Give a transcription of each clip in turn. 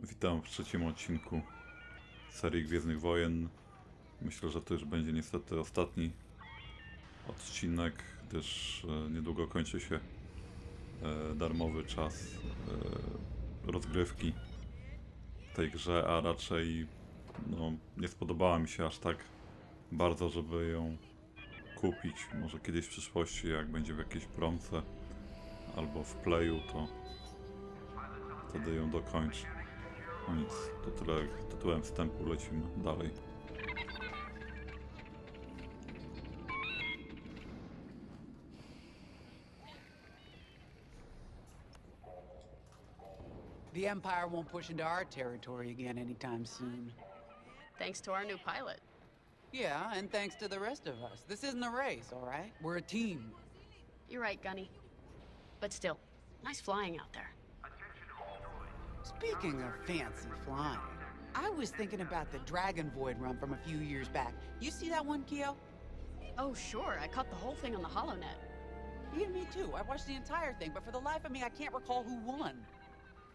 Witam w trzecim odcinku serii Gwiezdnych Wojen. Myślę, że to już będzie niestety ostatni odcinek, gdyż niedługo kończy się darmowy czas rozgrywki w tej grze, a raczej nie spodobała mi się aż tak bardzo, żeby ją kupić. Może kiedyś w przyszłości, jak będzie w jakiejś promce albo w playu, to wtedy ją dokończę. No nic, to tyle tytułem wstępu, lecimy dalej. The Empire won't push into our territory again anytime soon. Thanks to our new pilot. Yeah, and thanks to the rest of us. This isn't a race, all right? We're a team. You're right, Gunny. But still, nice flying out there. Speaking of fancy flying, I was thinking about the Dragon Void run from a few years back. You see that one, Keo? Oh, sure. I caught the whole thing on the HoloNet. Yeah, me too. I watched the entire thing, but for the life of me, I can't recall who won.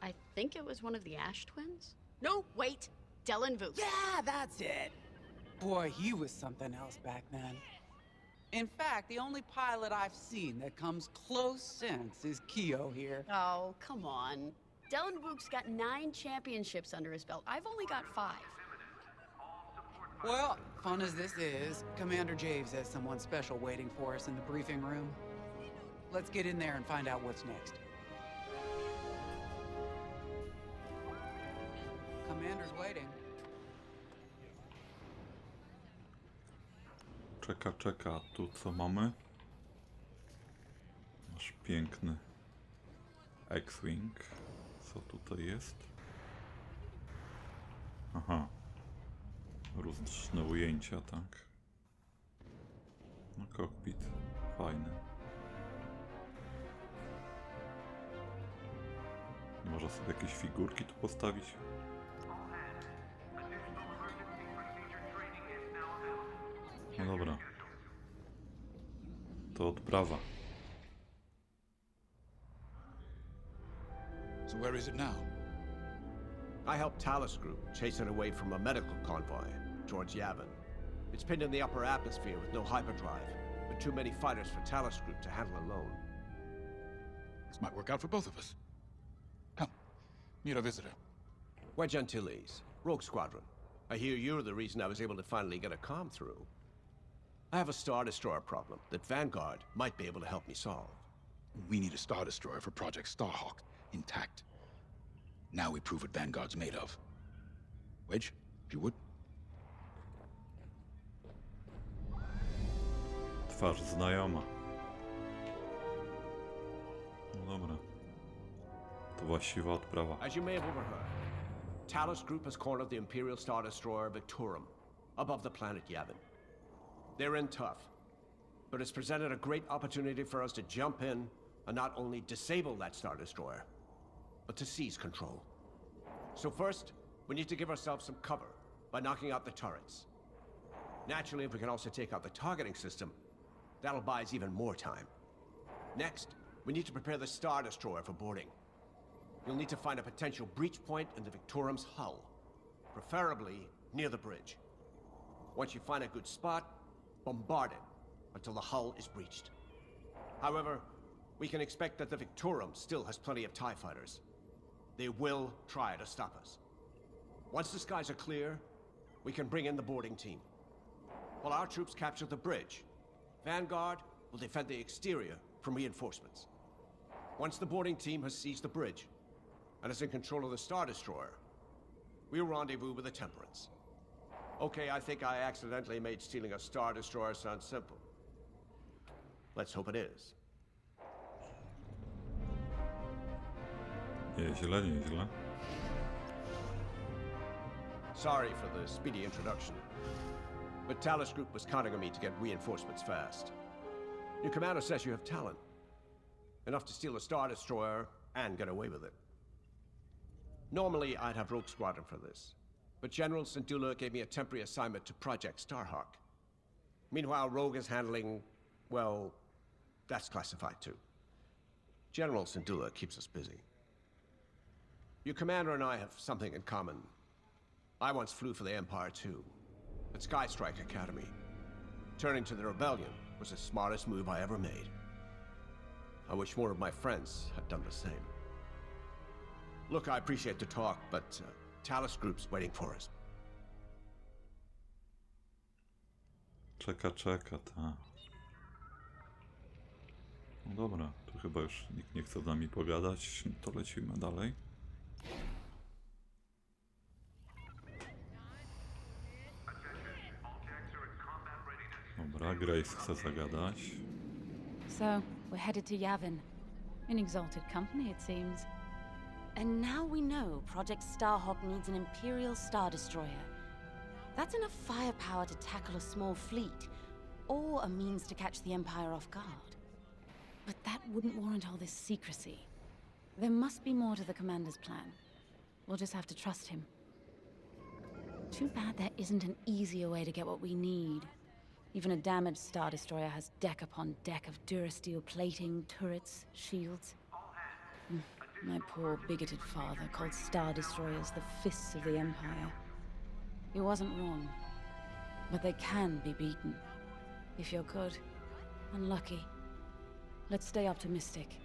I think it was one of the Ash twins? No, wait. Dylan Voof. Yeah, that's it. Boy, he was something else back then. In fact, the only pilot I've seen that comes close since is Keo here. Oh, come on. Dylan Voof's got 9 championships under his belt. I've only got 5. Well, fun as this is, Commander Javes has someone special waiting for us in the briefing room. Let's get in there and find out what's next. Commander's waiting. Czeka, tu co mamy? Nasz piękny X-Wing. Co tutaj jest? Aha. Różne ujęcia, tak. No kokpit. Fajny. Można sobie jakieś figurki tu postawić? No dobra. To odprawa. So where is it now? I helped Talus Group chase it away from a medical convoy, George Yavin. It's pinned in the upper atmosphere with no hyperdrive, but too many fighters for Talus Group to handle alone. This might work out for both of us. Come, meet our visitor. Wedge Antilles, Rogue Squadron. I hear you're the reason I was able to finally get a comm through. I have a Star Destroyer problem that Vanguard might be able to help me solve. We need a Star Destroyer for Project Starhawk, intact. Now we prove what Vanguard's made of. Wedge, if you would. Twarz znajoma. No dobra. To właściwa odprawa. As you may have overheard, Talus Group has cornered the Imperial Star Destroyer Victorum above the planet Yavin. They're in tough, but it's presented a great opportunity for us to jump in and not only disable that Star Destroyer, but to seize control. So first, we need to give ourselves some cover by knocking out the turrets. Naturally, if we can also take out the targeting system, that'll buy us even more time. Next, we need to prepare the Star Destroyer for boarding. You'll need to find a potential breach point in the Victorum's hull, preferably near the bridge. Once you find a good spot, bombard it until the hull is breached. However, we can expect that the Victorum still has plenty of TIE fighters. They will try to stop us. Once the skies are clear, we can bring in the boarding team. While our troops capture the bridge, Vanguard will defend the exterior from reinforcements. Once the boarding team has seized the bridge and is in control of the Star Destroyer, we'll rendezvous with the Temperance. Okay, I think I accidentally made stealing a Star Destroyer sound simple. Let's hope it is. Nieźle, nieźle. Sorry for the speedy introduction, but Talus Group was counting on me to get reinforcements fast. Your commander says you have talent. Enough to steal a Star Destroyer and get away with it. Normally, I'd have Rogue Squadron for this, but General Syndulla gave me a temporary assignment to Project Starhawk. Meanwhile, Rogue is handling, well, that's classified too. General Syndulla keeps us busy. Your commander and I have something in common. I once flew for the Empire too, at Sky Strike Academy. Turning to the rebellion was the smartest move I ever made. I wish more of my friends had done the same. Look, I appreciate the talk, but Talus Group's waiting for us. Czeka, ta. No dobra, tu chyba już nikt nie chce z nami pogadać, to lecimy dalej. Dobra, Grace chce zagadać. So, we're headed to Yavin. In exalted company, it seems. And now we know Project Starhawk needs an Imperial Star Destroyer. That's enough firepower to tackle a small fleet, or a means to catch the Empire off guard. But that wouldn't warrant all this secrecy. There must be more to the Commander's plan. We'll just have to trust him. Too bad there isn't an easier way to get what we need. Even a damaged Star Destroyer has deck upon deck of Durasteel plating, turrets, shields. My poor bigoted father called Star Destroyers the fists of the Empire. He wasn't wrong. But they can be beaten. If you're good and lucky. Let's stay optimistic.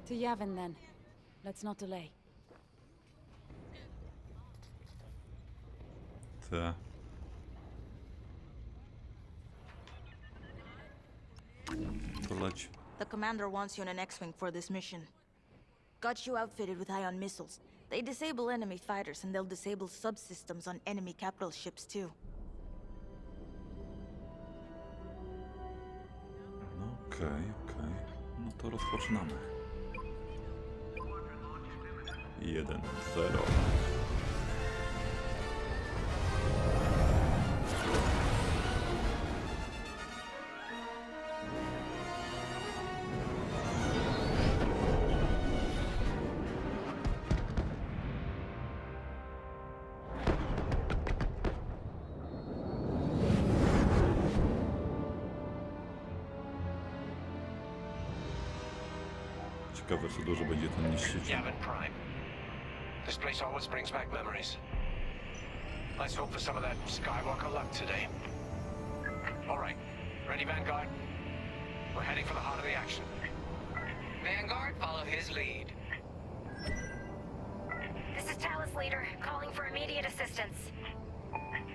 To Yavin, then. Let's not delay. Te. To leć. The commander wants you in an X-Wing for this mission. Got you outfitted with ion missiles. They disable enemy fighters, and they'll disable subsystems on enemy capital ships, too. No okej. No to rozpoczynamy. 1-0. Ciekawe, co dużo będzie ten niszczyciel. Yavin Prime. This place always brings back memories. Let's hope for some of that Skywalker luck today. All right, ready, Vanguard? We're heading for the heart of the action. Vanguard, follow his lead. This is Talus Leader, calling for immediate assistance.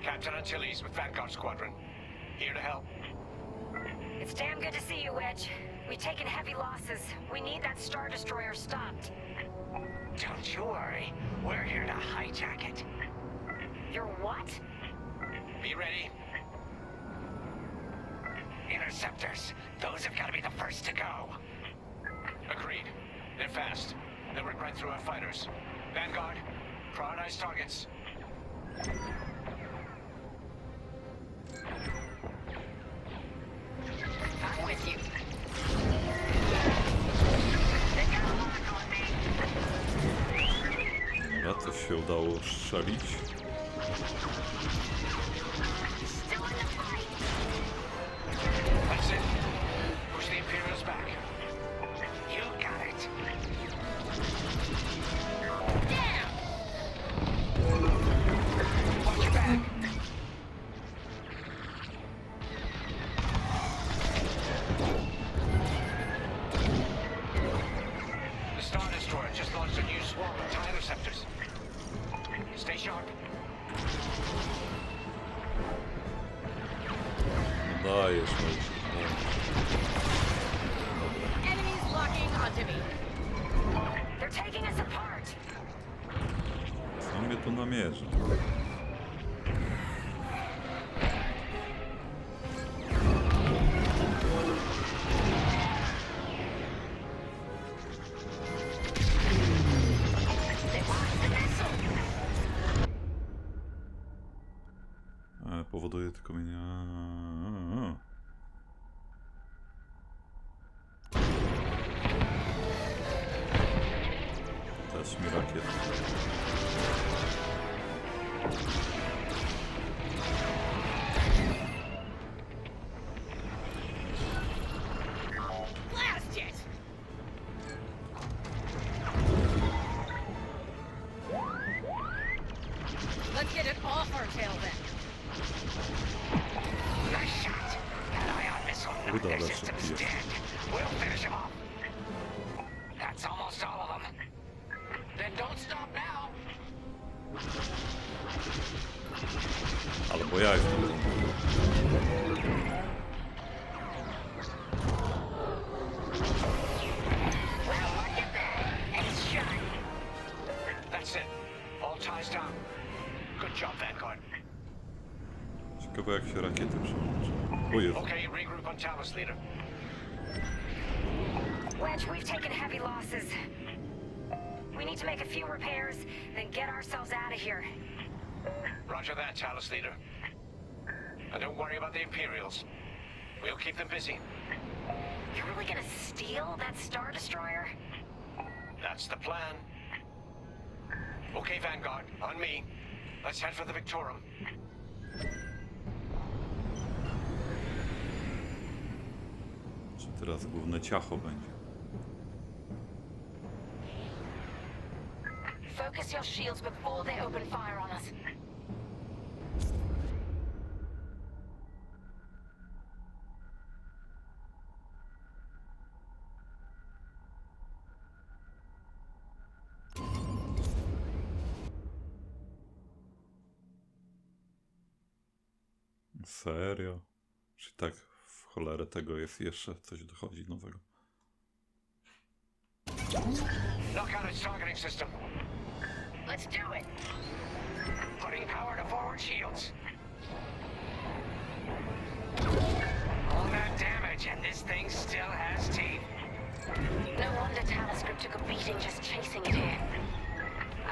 Captain Antilles with Vanguard Squadron. Here to help. It's damn good to see you, Wedge. We've taken heavy losses. We need that Star Destroyer stopped. Don't you worry. We're here to hijack it. You're what? Be ready. Interceptors. Those have got to be the first to go. Agreed. They're fast. They'll rip right through our fighters. Vanguard, prioritize targets. I'm with you. Dobra, coś się udało strzelić. That's it. Push the Imperials back. You got it. Watch your back. The Star Destroyer just launched a new swarm of TIE interceptors. Stay sharp. Dajesz, Enemies locking onto me. They're taking us apart. Co mnie tu namierza? They lost the missile. Powoduje tylko mnie... Też mi rakiet. Blast it! off our tail then. Nice shot. That ion missile knocked their systems dead. We'll finish them off. That's almost all of them. Then don't stop now. Albo ja jestem. Well, look at that. It's shot. That's it. All ties down. Good job, Vanguard. Ciekawe jak się rakiety przełączą. O Jezu. Okay, regroup on Talos, leader. Wedge, we've taken heavy losses. We need to make a few repairs, then get ourselves out of here. Roger that, Talos, leader. And don't worry about the Imperials. We'll keep them busy. You're really gonna steal that Star Destroyer? That's the plan. Okay, Vanguard, on me. Let's head for the Victorum. Czy teraz główne ciacho będzie? Focus your shields before they open fire on us. Serio? Czy tak w cholerę tego jest jeszcze coś dochodzi nowego? Knock out its targeting system. Let's do it. Putting power to forward shields. All that damage and this thing still has teeth. No wonder Talos Group took a beating just chasing it here.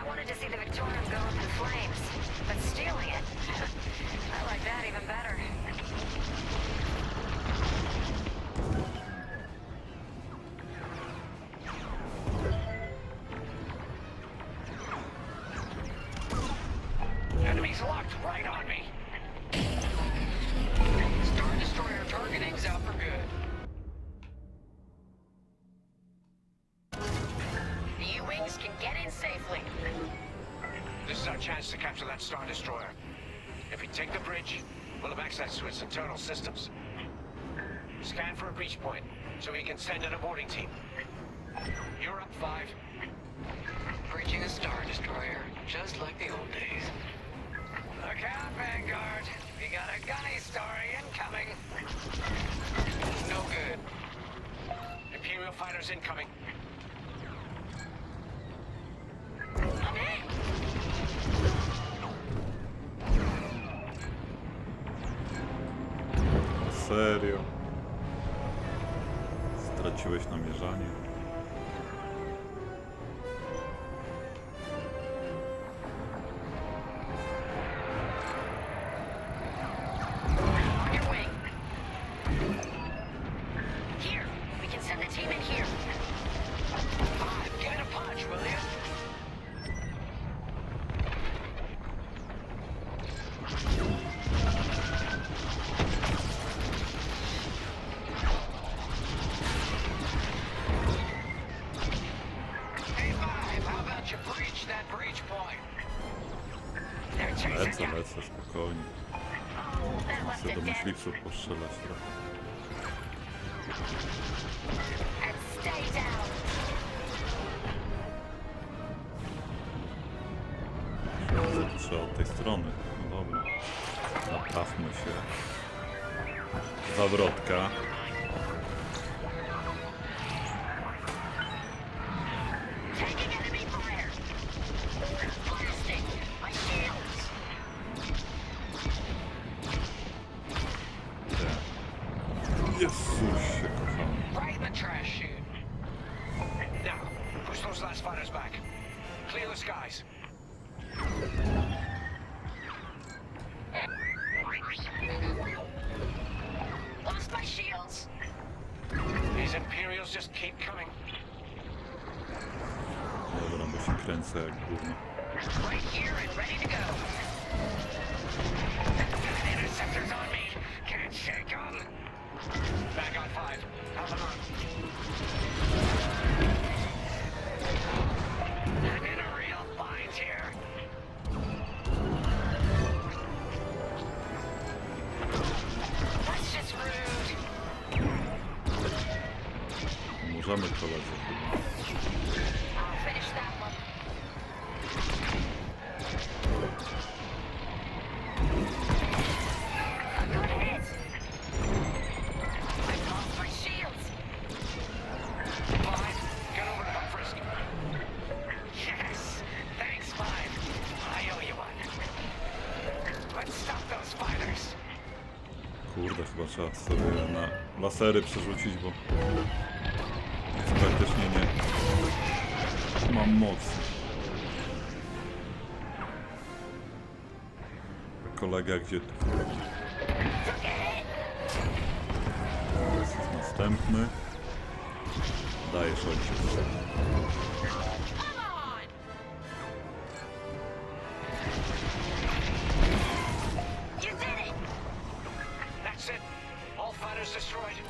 I wanted to see the Victorium go up in flames, but stealing it, I like that even better. Enemies locked right on me. Star Destroyer targeting's out for good. The U-Wings can get in safely. This is our chance to capture that Star Destroyer. If we take the bridge, we'll have access to its internal systems. Scan for a breach point, so we can send an aborting team. You're up, 5. Bridging a Star Destroyer, just like the old days. Look out, Vanguard. We got a gunny story incoming. No good. Imperial fighters incoming. I'm in. Serio? Straciłeś namierzanie? On your wing. Here, we can send the team in here. 5, give it a punch, will you? Hey, 5, how about you breach that breach point? They're chasing you. Lecę, spokojnie. Oh, that left Chcę do it dead. myśliwców postrzelać trochę. And stay down. Trzeba od tej strony. No dobra. Naprawmy się. Zawrotka. Taking enemy fire. Blasting my shields. Jezusie kochany. Right in the trash chute. Now, push those last fighters back. Clear the skies. Lost my shields. These Imperials just keep coming. Dobra, bo się kręcę jak gówno. Right here and ready to go. Interceptors on me. Can't shake them. Vanguard 5, have them on. I'm in a real bind here. Możemy, koledzy. I'll finish that one. A good hit. I've lost my shields. Fine. Get over to help Frisk. Yes. Thanks, Five. I owe you one. Let's stop those fighters. Kurde, chyba trzeba sobie na lasery przerzucić, bo praktycznie nie mam mocy. Kolega, gdzie tu? Jest następny. Dajesz, ojciec. That's it. All fighters destroyed.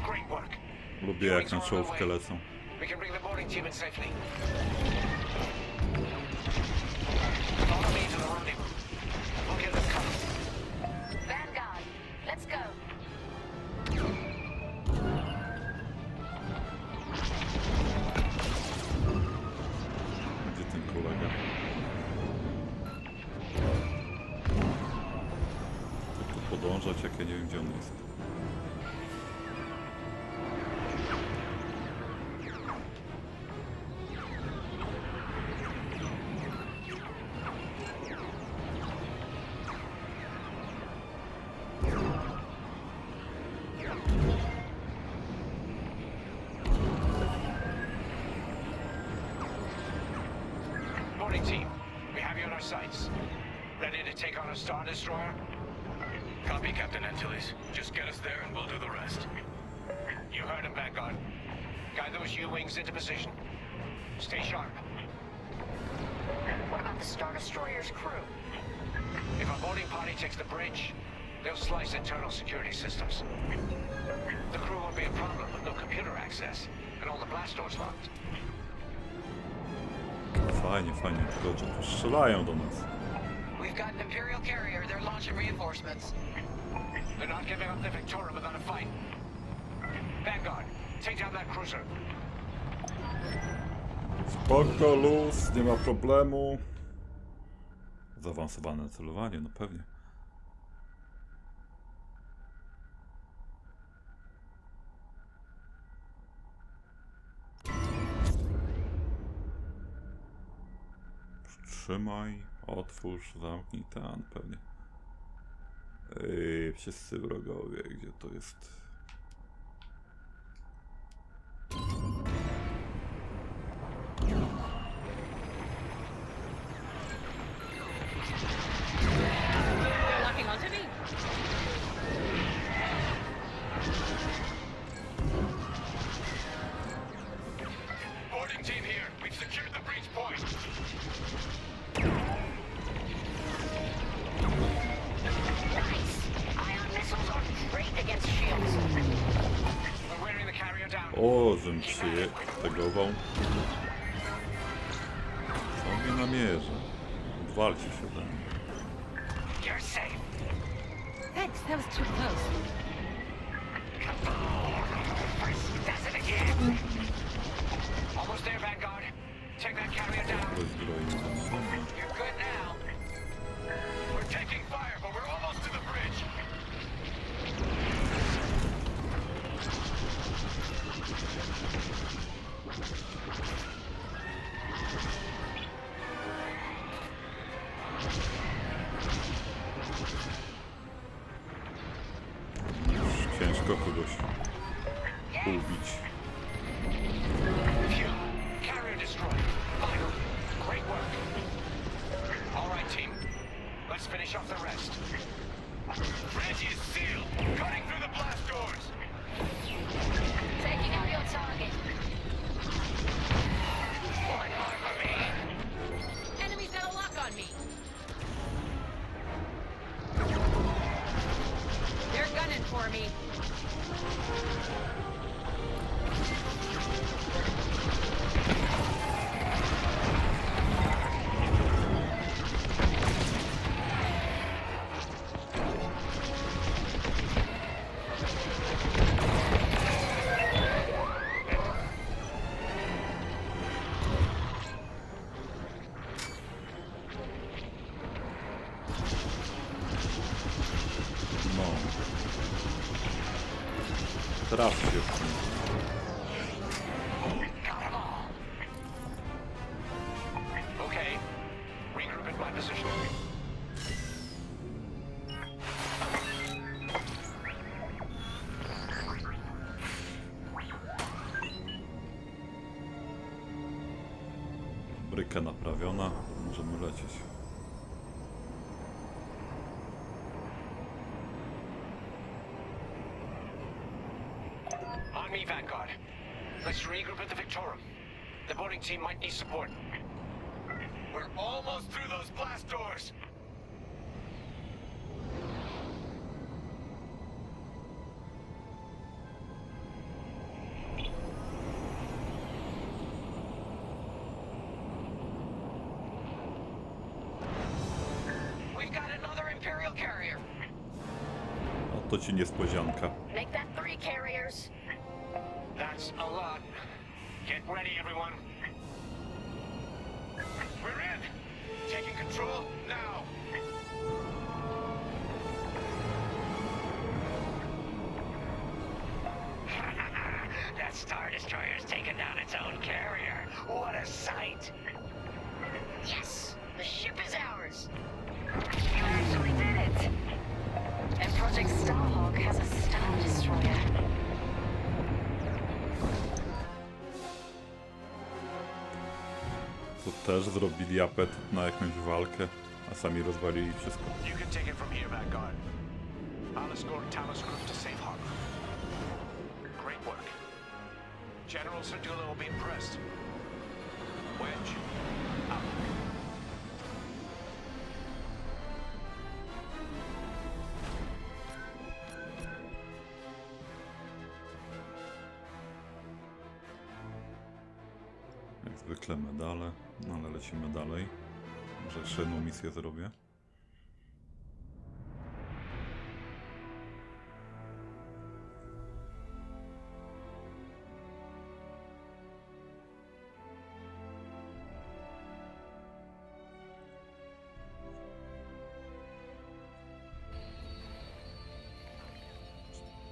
Great work. Lubię jak na czołówkę lecą. We can bring the boarding team in safely. Follow me to the rendezvous. We'll get them covered. Vanguard, let's go. Gdzie ten kolega? Tu podążać, jak ja nie wiem, gdzie on jest. Boarding team, we have you on our sights. Ready to take on a Star Destroyer? Copy, Captain Antilles. Just get us there and we'll do the rest. You heard him, Vanguard. Guide those U-wings into position. Stay sharp. What about the Star Destroyer's crew? If our boarding party takes the bridge, they'll slice internal security systems. The crew won't be a problem with no computer access and all the blast doors locked. Fajnie, fajnie, tylko że tu strzelają do nas. We've got an Imperial carrier. They're launching reinforcements. They're not giving up the Victoria without a fight. Vanguard, take down that cruiser. Spoko, luz, nie ma problemu. Zaawansowane celowanie, no pewnie. Przytrzymaj, otwórz, zamknij, ten pewnie. Wszyscy wrogowie, gdzie to jest? They're locking onto me. Boarding team here. We've secured the breach point. Nice. Ion missiles are great against shields. We're wearing the carrier down. O, żem tegował. Co mnie namierza? Odwalcie się ode mnie. You're safe. Thanks, that was too close. First does it again. Almost there, Vanguard. Take that carrier down. Ktoś groi na mnie. You're good now. We're taking fire, but we're almost to the bridge. Ciężko kogoś ubić. Phew. Carrier destroyed. Final. Great work. All right, team. Let's finish off the rest. Bridge is sealed. Cutting through the blast doors. Taking out your target. One more for me. Enemy's got a lock on me. They're gunning for me. Trafcie w tym. Got 'em all. Okay. Regroup at my position. Bryka naprawiona. Możemy lecieć. On me, Vanguard. Let's regroup at the Victorum. The boarding team might need support. We're almost through those blast doors. We've got another Imperial carrier. Oto ci niespodzianka. Make that 3 carriers. That's a lot. Get ready, everyone. We're in. Taking control now. That Star Destroyer's taken down its own carrier. What a sight. Yes, the ship is ours. You actually did it! And Project Starhawk has a Star Destroyer. Tu też zrobili apetyt na jakąś walkę, a sami rozwalili wszystko. You can take it from here, Vanguard. I'll escort Talos Group to safe harbor. Great work. General Sedula will be impressed. Wedge, out. Jak zwykle medale, no ale lecimy dalej. Może jeszcze jedną misję zrobię.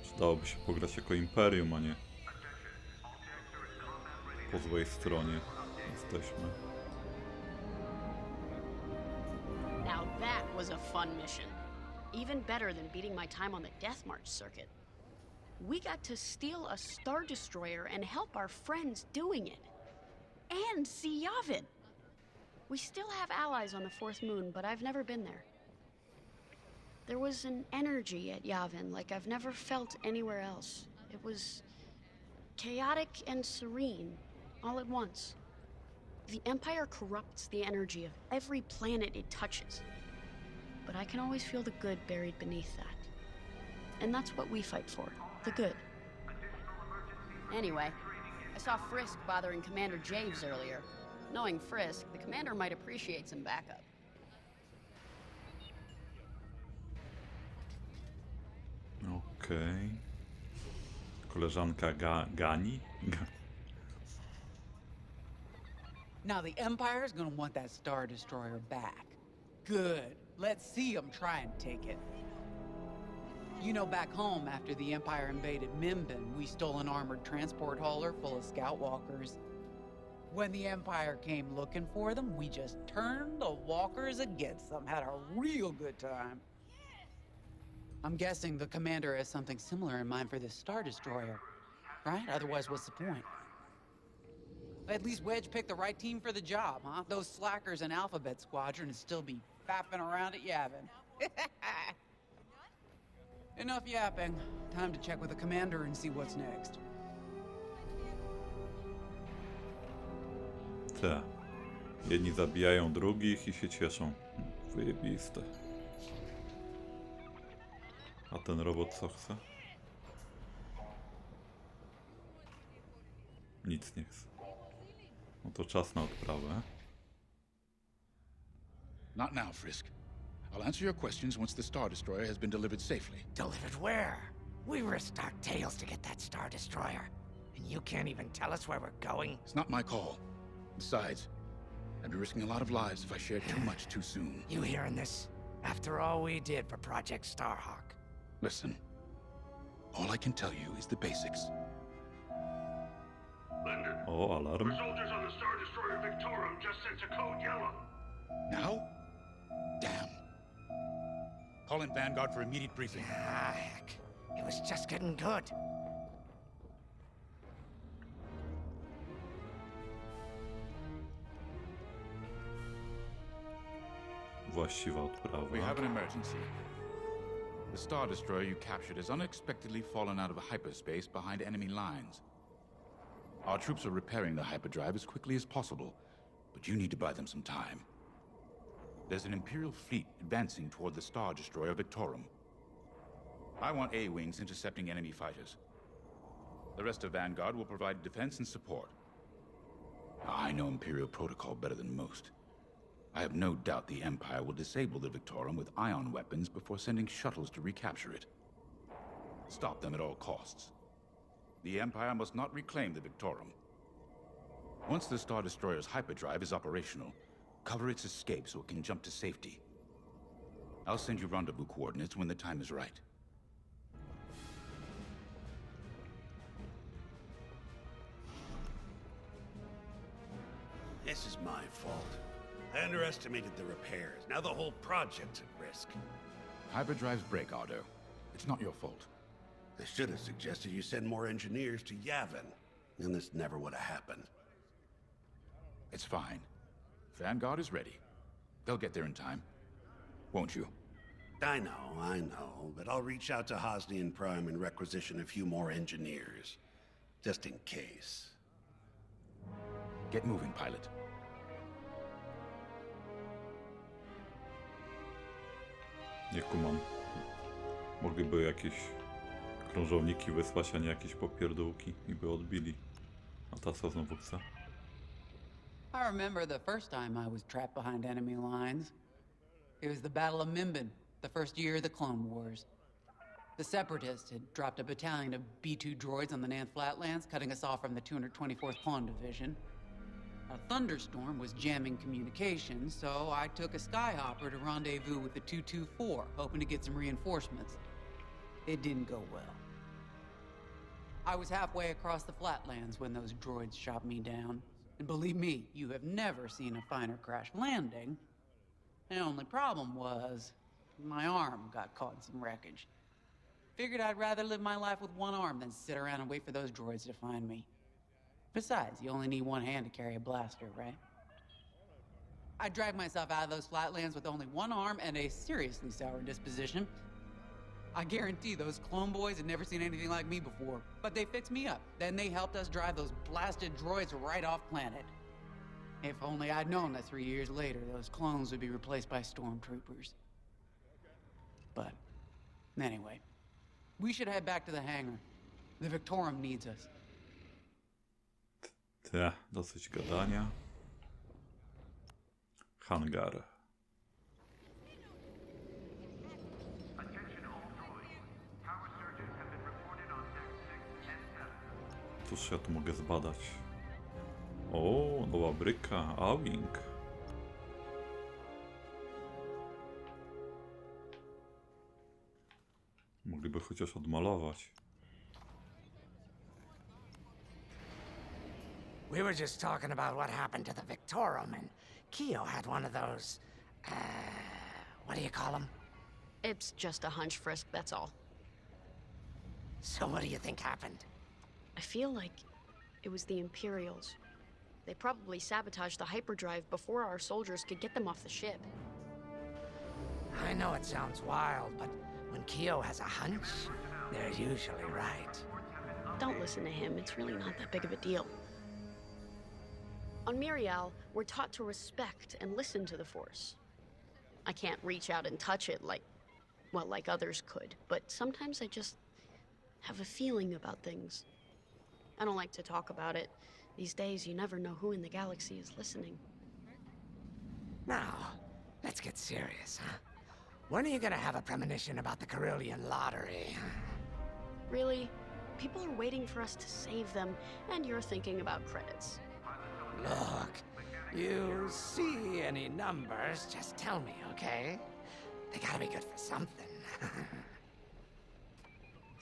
Przydałoby się pograć jako Imperium, a nie po złej stronie jesteśmy. Now that was a fun mission. Even better than beating my time on the Death March circuit. We got to steal a Star Destroyer and help our friends doing it. And see Yavin. We still have allies on the Fourth Moon, but I've never been there. There was an energy at Yavin like I've never felt anywhere else. It was chaotic and serene, all at once. The Empire corrupts the energy of every planet it touches. But I can always feel the good buried beneath that. And that's what we fight for, the good. Anyway, I saw Frisk bothering Commander Javes earlier. Knowing Frisk, the commander might appreciate some backup. Okej. Koleżanka Gani? Now the Empire's gonna want that Star Destroyer back. Good. Let's see them try and take it. You know, back home, after the Empire invaded Mimbin, we stole an armored transport hauler full of scout walkers. When the Empire came looking for them, we just turned the walkers against them. Had a real good time. I'm guessing the commander has something similar in mind for this Star Destroyer, right? Otherwise, what's the point? At least Wedge picked the right team for the job, huh? Those slackers in Alphabet Squadron would still be fapping around at Yavin. Enough yapping. Time to check with the commander and see what's next. Te. Jedni zabijają drugich i się cieszą. Wyjebiste. A ten robot co chce? Nic nie chce. No to czas na odprawę. Not now, Frisk. I'll answer your questions once the Star Destroyer has been delivered safely. Delivered where? We risked our tails to get that Star Destroyer. And you can't even tell us where we're going? It's not my call. Besides, I'd be risking a lot of lives if I shared too much too soon. You hearing this? After all we did for Project Starhawk. Listen, All I can tell you is the basics. Linden, O, alarm. our soldiers on the Star Destroyer Victorum just sent a code yellow. Now? Damn. Call in Vanguard for immediate briefing. Ah, heck. It was just getting good. Właściwa We odprawa. have an emergency. The Star Destroyer you captured has unexpectedly fallen out of hyperspace behind enemy lines. Our troops are repairing the hyperdrive as quickly as possible, but you need to buy them some time. There's an Imperial fleet advancing toward the Star Destroyer Victorum. I want A-wings intercepting enemy fighters. The rest of Vanguard will provide defense and support. I know Imperial protocol better than most. I have no doubt the Empire will disable the Victorum with ion weapons before sending shuttles to recapture it. Stop them at all costs. The Empire must not reclaim the Victorum. Once the Star Destroyer's hyperdrive is operational, cover its escape so it can jump to safety. I'll send you rendezvous coordinates when the time is right. This is my fault. I underestimated the repairs. Now the whole project's at risk. Hyperdrives break, Ardo. It's not your fault. I should have suggested you send more engineers to Yavin. Then this never would have happened. It's fine. Vanguard is ready. They'll get there in time. Won't you? I know, but I'll reach out to Hosnian Prime and requisition a few more engineers. Just in case. Get moving, pilot. Nie kumam. Mogliby jakieś krążowniki wysłać, a nie jakieś popierdółki i by odbili. A ta co znowu chce? I remember the first time I was trapped behind enemy lines. It was the Battle of Minbin, the first year of the Clone Wars. The Separatists had dropped a battalion of B-2 droids on the Nan Flatlands, cutting us off from the 224th Clone Division. A thunderstorm was jamming communications, so I took a skyhopper to rendezvous with the 224, hoping to get some reinforcements. It didn't go well. I was halfway across the Flatlands when those droids shot me down. And believe me, you have never seen a finer crash landing. The only problem was, my arm got caught in some wreckage. Figured I'd rather live my life with one arm than sit around and wait for those droids to find me. Besides, you only need one hand to carry a blaster, right? I dragged myself out of those flatlands with only one arm and a seriously sour disposition. I guarantee those clone boys had never seen anything like me before, but they fixed me up. Then they helped us drive those blasted droids right off planet. If only I'd known that 3 years later, those clones would be replaced by stormtroopers. But, anyway, we should head back to the hangar. The Victorum needs us. Dosyć gadania. Hangar. Cóż ja tu mogę zbadać? O, nowa bryka, A-Wing. Mogliby chociaż odmalować. We were just talking about what happened to the Victorum, and Keo had one of those, what do you call them? It's just a hunch, Frisk, that's all. So what do you think happened? I feel like it was the Imperials. They probably sabotaged the hyperdrive before our soldiers could get them off the ship. I know it sounds wild, but when Keo has a hunch, they're usually right. Don't listen to him, it's really not that big of a deal. On Mirial, we're taught to respect and listen to the Force. I can't reach out and touch it like others could, but sometimes I just have a feeling about things. I don't like to talk about it. These days, you never know who in the galaxy is listening. Now, let's get serious, huh? When are you gonna have a premonition about the Carillion lottery? Really? People are waiting for us to save them, and you're thinking about credits. Look, you see any numbers, just tell me, okay? They gotta be good for something.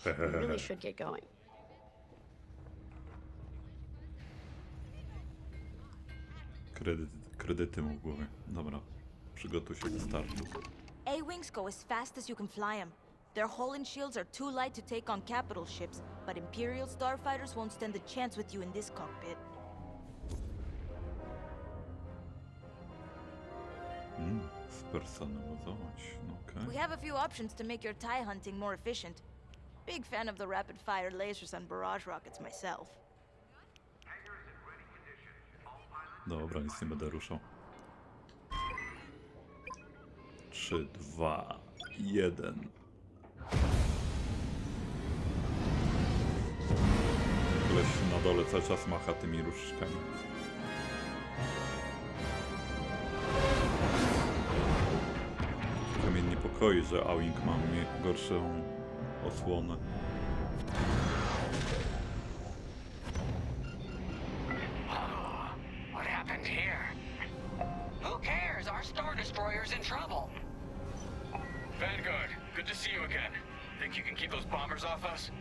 We really should get going. Kredyty mu w głowie. Dobra, przygotuj się do startu. A-Wings go as fast as you can fly them. Their hull and shields are too light to take on capital ships, but Imperial starfighters won't stand a chance with you in this cockpit. Spersonalizować, no okej. We have a few options to make your TIE hunting more efficient. Big fan of the rapid-fire lasers and barrage rockets myself. Dobra, nic nie będę ruszał. 3, 2, 1. Koleś na dole cały czas macha tymi różdżkami. Trochę mnie niepokoi, że A-Wing ma gorszą osłonę. What happened here? Who cares? Our Star Destroyer's in trouble. Vanguard, good to see you again. Think you can keep those bombers off us?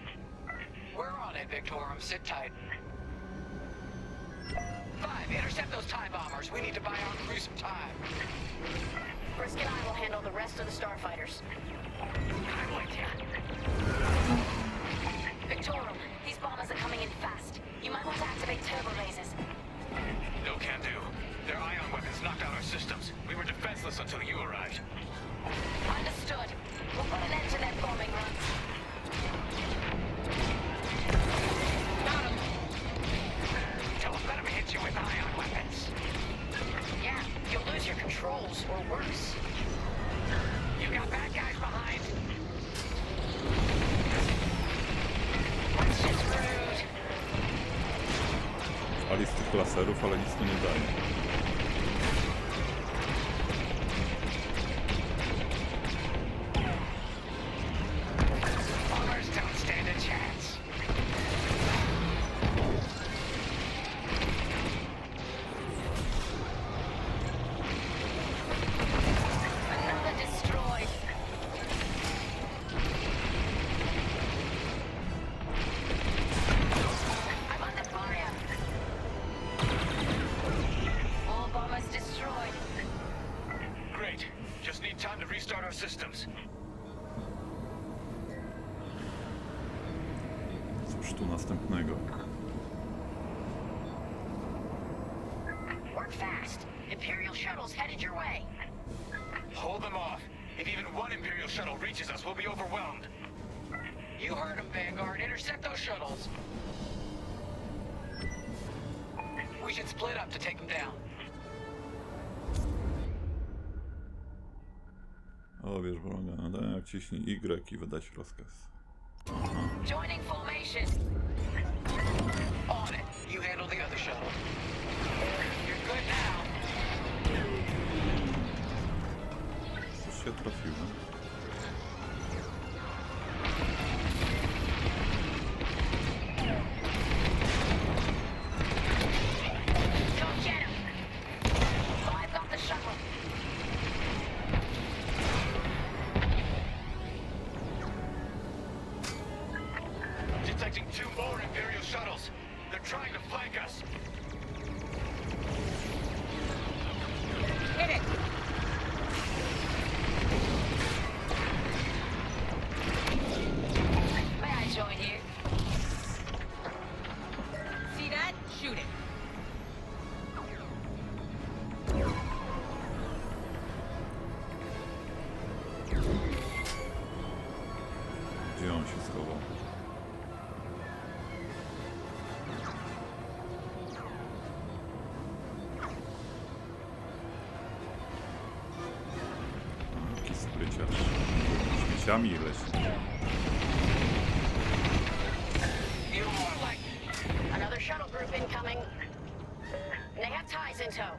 We're on it, Victorum. Sit tight. 5, intercept those TIE bombers. We need to buy our crew some time. Frisk and I will handle the rest of the starfighters. I'm with you. Victorum, these bombers are coming in fast. You might want to activate turbo lasers. No can do. Their ion weapons knocked out our systems. We were defenseless until you arrived. Understood. We'll put an end to their bombing runs. Got him. Don't let him hit you with ion weapons. Yeah, you'll lose your controls, or worse. You got bad guys behind. That's just rude. Ali z tych laserów, ale nic to nie daje. Bombers don't stand a chance. Another destroyed. I'm under fire. All bombers destroyed. Great. Just need time to restart our systems. Cóż tu następnego? Work fast. Imperial shuttle's headed your way. Hold them off. If even one Imperial shuttle reaches us, we'll be overwhelmed. You heard him, Vanguard. Intercept those shuttles. We should split up to take them down. O, bierz wroga. Tak, ciśnij Y i wydać rozkaz. Joining formation. On it. You handle the other shuttle. You're good now. Cóż się trafiłem? Go get him. 5 got the shuttle. Detecting 2 more Imperial shuttles. They're trying to flank us. Hit it. May I join you? See that? Shoot it. Gdzie on się schował? Jaki spryciarz. Śmieciami leci. You more like Another shuttle group incoming. They have ties in tow.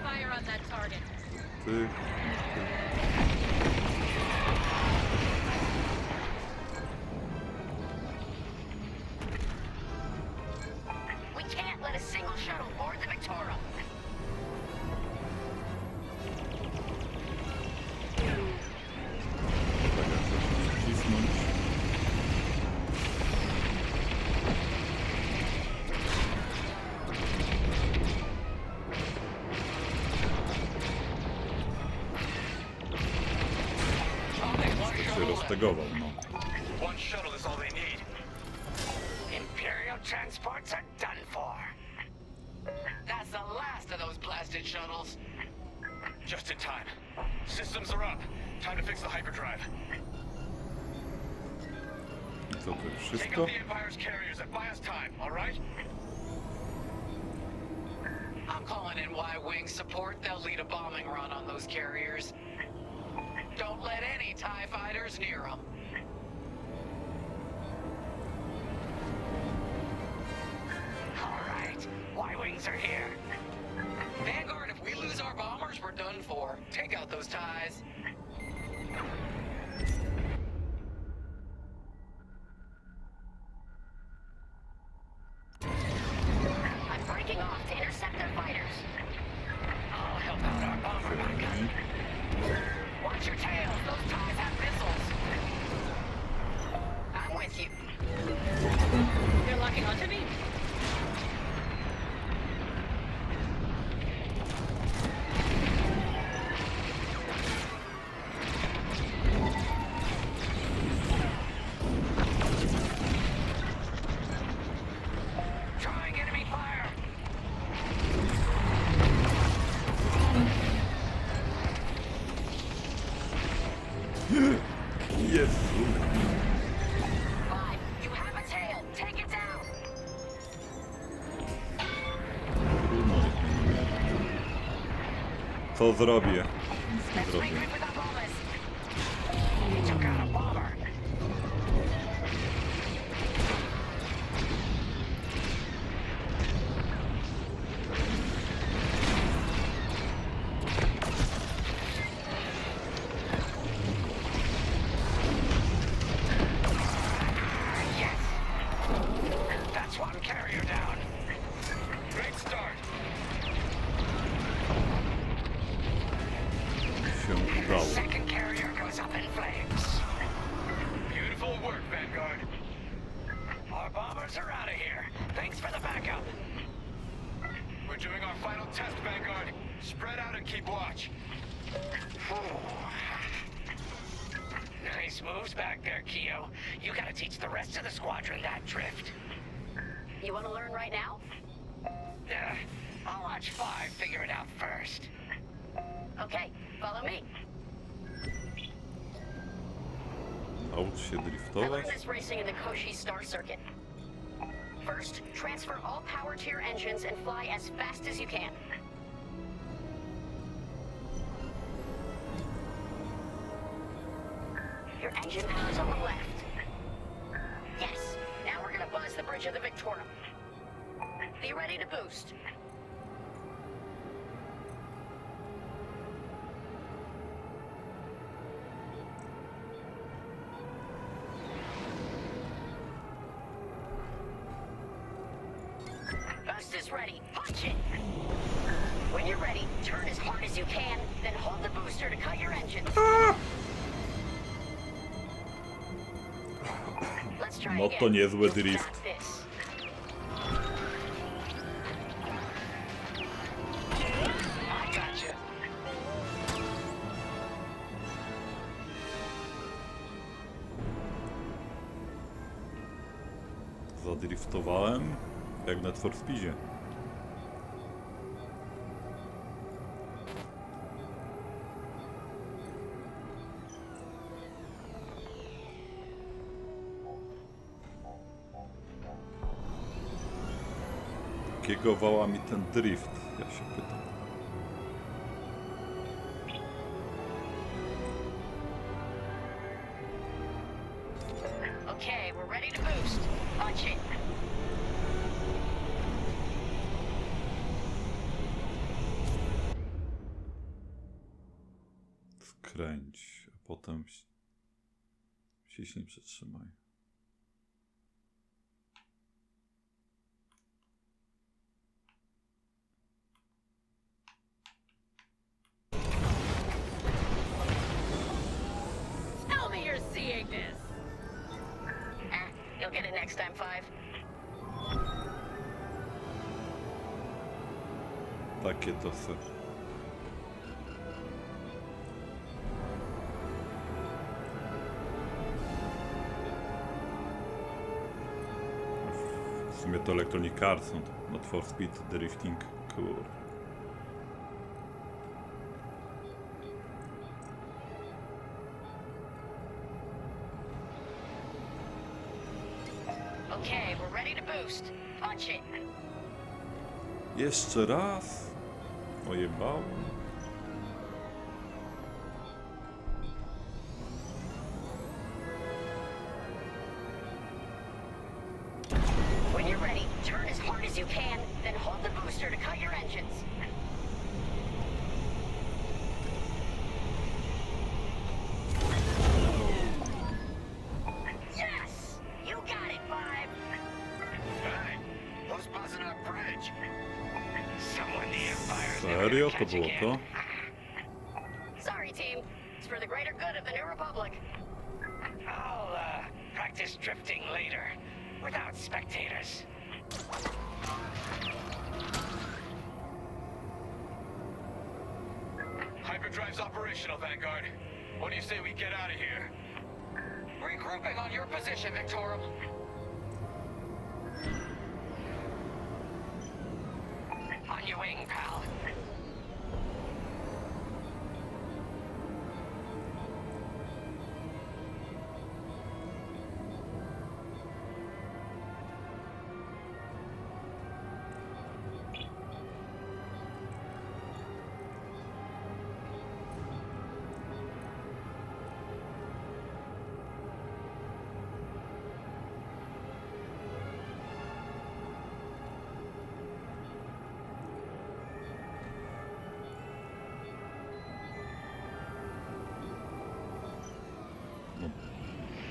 Fire on that target. Ty. We can't let a single shuttle board the Victoria. zareagował, no. One shuttle is all they need. Imperial transports are done for. That's the last of those blasted shuttles. Just in time. Systems are up. Time to fix the hyperdrive. I co, to już Take wszystko? out the Empire's carriers and buy us time, all right? I'm calling in Y-Wing support. They'll lead a bombing run on those carriers. Don't let any TIE fighters near them. All right, Y-Wings are here. Vanguard, if we lose our bombers, we're done for. Take out those TIEs. I'm breaking off to intercept their fighters. I'll help out our bomber backup. Watch your tails, those TIEs have missiles. I'm with you. They're locking onto me. Trying enemy fire. Jest! 5, you have a tail. Take it down. Co zrobię? Nic nie Let's zrobię. regroup with our bombers. You took out a bomber. Yes. That's one carrier down. Great start. Się udało. Second carrier goes up in flames. Beautiful work, Vanguard. Our bombers are out of here. Thanks for the backup. We're doing our final test, Vanguard. Spread out and keep watch. Nice moves back there, Keo. You gotta teach the rest of the squadron that drift. You wanna learn right now? I'll watch 5 figure it out first. Okay, follow me. Naucz się I learned driftować. this racing in the Koshi Star Circuit. First, transfer all power to your engines and fly as fast as you can. Your engine power's on the left. Yes, now we're gonna buzz the bridge of the Victorum. Be ready to boost. Boost is ready. Punch it. When you're ready, turn as hard as you can, then hold the booster to cut your engines. Let's try No again. to niezły You'll drift. got this. I gotcha. Zadriftowałem jak na For Speedzie. Jakiego wała mi ten drift? Ja się pytam. Okay, we're ready to boost. Punch it. Skręć, a potem wciśnij, przytrzymaj. Tell me you're seeing this. You'll get it next time, 5. Takie to se. sumie to Electronic Arts, no to Not for Speed Drifting, kur. Okay, we're ready to boost. Punch it. Jeszcze raz. Ojebało. When you're ready, turn as hard as you can, then hold the booster to cut your engines. Yes! You got it, Five! Hey, who's buzzing up bridge? Someone the Empire's Serio? To było to? Sorry, team. It's for the greater good of the New Republic. I'll, practice drifting later, without spectators. Hyperdrive's operational, Vanguard. What do you say we get out of here? Regrouping on your position, Victorum. On your wing, pal.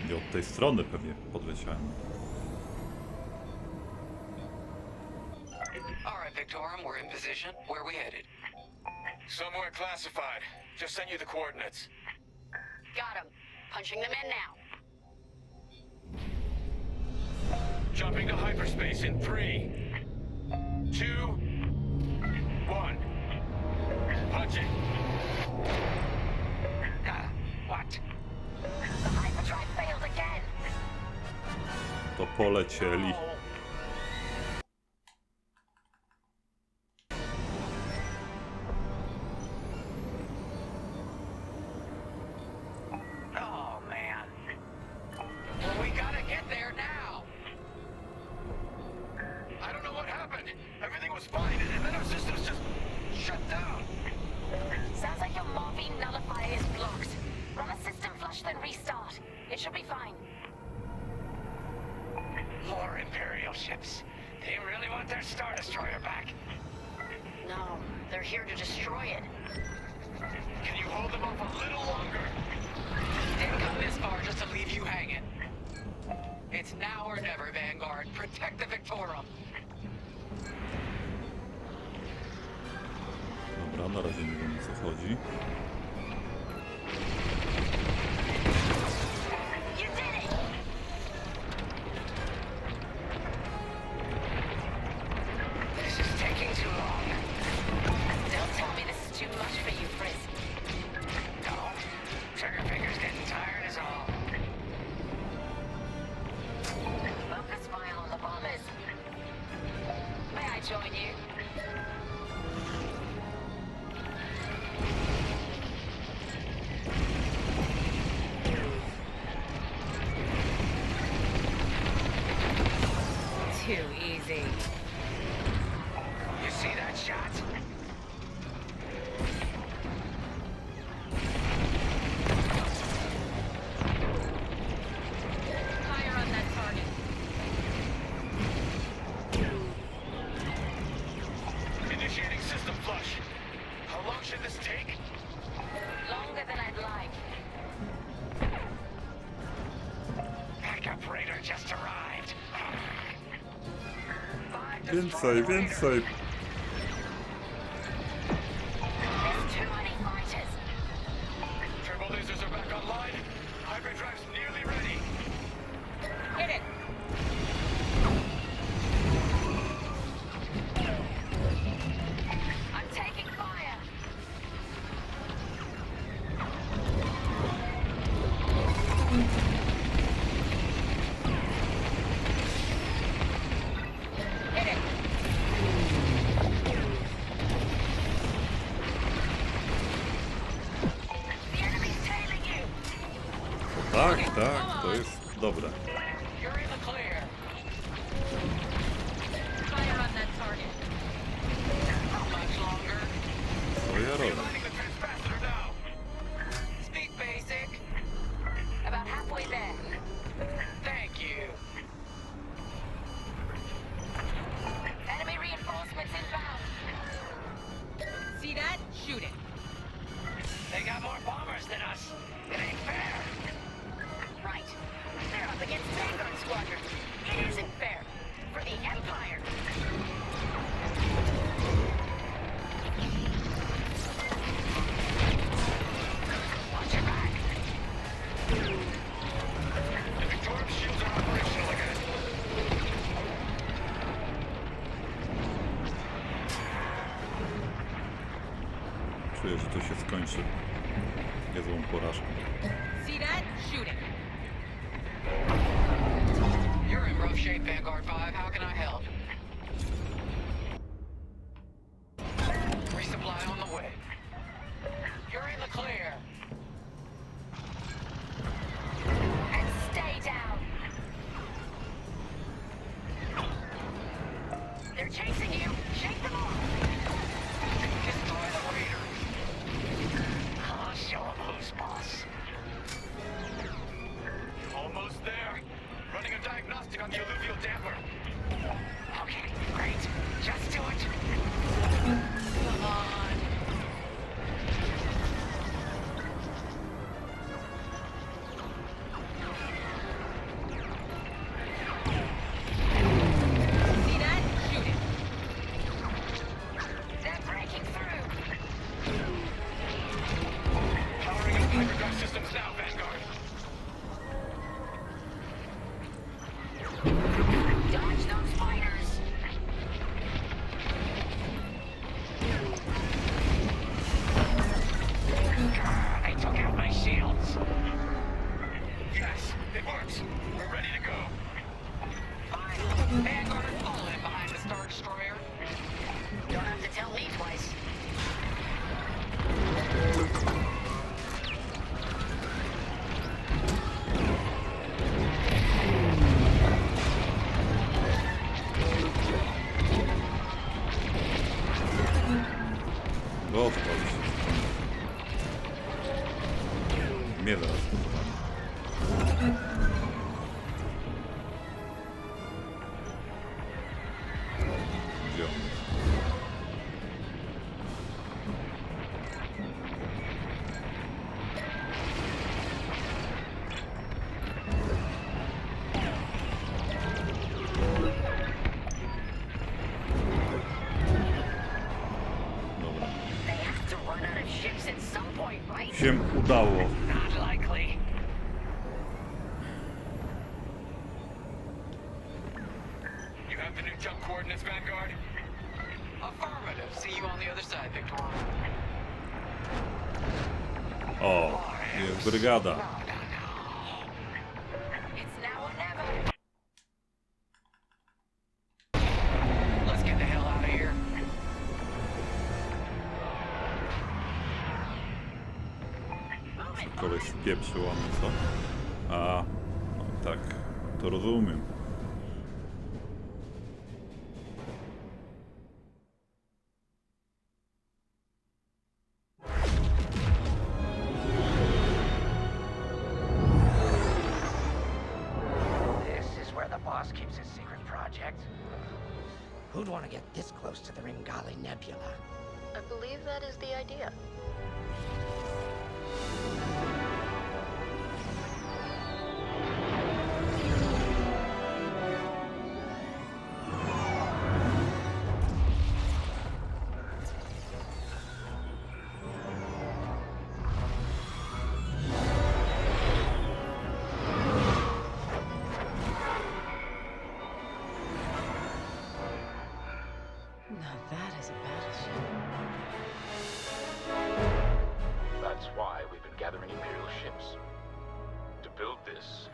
I od tej strony pewnie podleciałem. All right, Victorum, we're in position. Where are we headed? Somewhere classified. Just send you the coordinates. Got him. Punching them in now. Jumping to hyperspace in 3, 2, 1. Punch it. What? The hyperdrive failed again. To polecieli. Oh, man. Well, we gotta get there now. I don't know what happened. Everything was fine, and then our systems just shut down. Sounds like your morphine nullifier is blocked. Run a system flush, then restart. It should be fine. More Imperial ships. They really want their Star Destroyer back. No, they're here to destroy it. Can you hold them off a little longer? Didn't come this far just to leave you hanging. It's now or never, Vanguard. Protect the Victorum. Dobra, na razie nie wiem, o co chodzi. You did it! This is taking too long. Don't tell me this is too much for you, Frisk. No. Trigger finger's getting tired is all. Focus fire on the bombers. May I join you? Too easy. You see that shot? Fire on that target. Initiating system flush. How long should this take? Longer than I'd like. Backup raider just arrived. Więcej, więcej! There's too many fighters. Turbo lasers are back online. Hyperdrive's nearly ready. Hit it. I'm taking fire. Tak, tak, to jest dobre. You're in the clear. Fire on that target. How much longer? Co ja robię? Lighting the transpacitor now. Speak basic. About halfway there. Thank you. Enemy reinforcements inbound. See that? Shoot it. They got more bombers than us. It ain't fair. Right. They're up against Vanguard squadrons. It isn't fair. For the Empire. Watch your back. The Victorium shields are operational again. Czuję, że to się skończy niezłą porażką. See that? Shoot it. You're in rough shape, Vanguard 5. How can I help? Resupply on the way. You're in the clear. And stay down. They're chasing you. Shake them off. Destroy the Raider. I'll show 'em who's boss. Almost there. Running a diagnostic on the alluvial damper. Okay, great. Just do it. Come on. See that? Shoot it. They're breaking through. Powering up hyperdrive systems now, Vanguard. Dodge those fighters. They took out my shields. Yes, it works. We're ready to go. Fine. Vanguard are falling in behind the Star Destroyer. Don't have to tell me twice. No odpal się. Mnie zaraz pozwoli. Gdzie on jest? Dobra. They have to run out of ships at some point, right? Się udało. Not likely. You have the new jump coordinates, Vanguard? Affirmative. See you on the other side, Victor. O, jest brygada. It's now or never. Let's get the hell out of here. Koleś spieprzył, a my co? A, no tak, to rozumiem. This is where the boss keeps his secret project. Who'd want to get this close to the Ringali Nebula? I believe that is the idea. Now that is a battleship. That's why we've been gathering Imperial ships. To build this.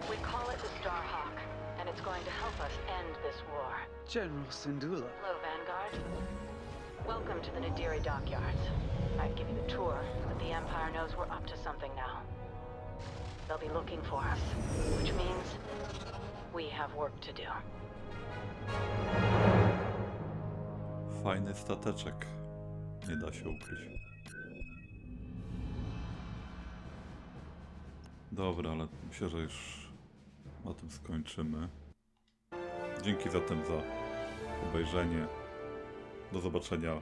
We call it the Starhawk, and it's going to help us end this war. General Syndulla. Hello, Vanguard. Welcome to the Nadiri dockyards. I'd give you the tour, but the Empire knows we're up to something now. They'll be looking for us, which means we have work to do. Fajny stateczek. Nie da się ukryć. Dobra, ale myślę, że już na tym skończymy. Dzięki zatem za obejrzenie. Do zobaczenia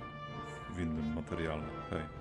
w innym materiale. Hej.